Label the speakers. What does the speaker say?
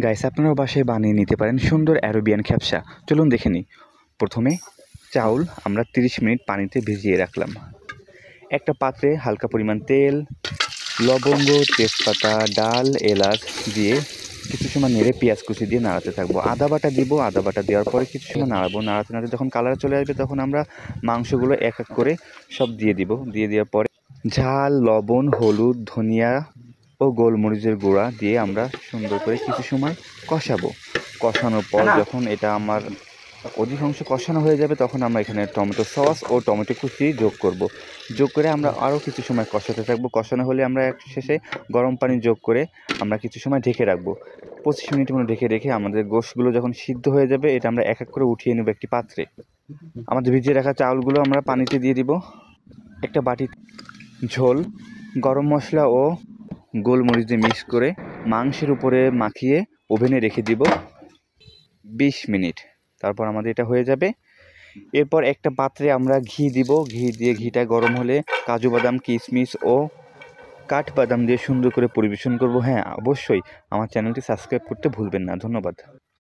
Speaker 1: Guys, আপনারাও বাসায় বানিয়ে নিতে পারেন সুন্দর অ্যারাবিয়ান খ্যাপসা। চলুন দেখে নিই। প্রথমে চাউল আমরা 30 মিনিট পানিতে ভিজিয়ে রাখলাম। একটা পাত্রে হালকা পরিমাণ তেল, লবঙ্গ, তেজপাতা, ডাল, এলাচ দিয়ে কিছু সময় নেড়ে পেঁয়াজ কুচি দিয়ে নাড়াতে থাকবো। আদা বাটা দিব। আদা বাটা দেওয়ার পরে কিছু সময় নাড়াবো। নাড়াতে নাড়াতে যখন কালার চলে আসবে তখন আমরা মাংসগুলো এক এক করে সব দিয়ে দিব। দিয়ে দেওয়ার পরে ঝাল, লবণ, হলুদ, ধনিয়া ও গোলমরিচের গুঁড়া দিয়ে আমরা সুন্দর করে কিছু সময় কষাবো। কষানোর পর যখন এটা আমার অধিকাংশ কষানো হয়ে যাবে তখন আমরা এখানে টমেটো সস ও টমেটো কুচি যোগ করব। যোগ করে আমরা আরও কিছু সময় কষাতে থাকবো। কষানো হলে আমরা শেষে গরম পানি যোগ করে আমরা কিছু সময় ঢেকে রাখবো। 25 মিনিটের মতো ঢেকে রেখে আমাদের গোশতগুলো যখন সিদ্ধ হয়ে যাবে এটা আমরা এক এক করে উঠিয়ে নেব একটি পাত্রে। আমাদের ভিজিয়ে রাখা চাউলগুলো আমরা পানিতে দিয়ে দিব। একটা বাটি ঝোল, গরম মশলা ও গোলমরিচ দিয়ে মিক্স করে মাংসের উপরে মাখিয়ে ওভেনে রেখে দিব 20 মিনিট। তারপর আমাদের এটা হয়ে যাবে। এরপর একটা পাত্রে আমরা ঘি দিব। ঘি দিয়ে ঘিটা গরম হলে কাজু বাদাম, কিশমিশ ও কাঠবাদাম দিয়ে সুন্দর করে পরিবেশন করব। হ্যাঁ, অবশ্যই আমার চ্যানেলটি সাবস্ক্রাইব করতে ভুলবেন না। ধন্যবাদ।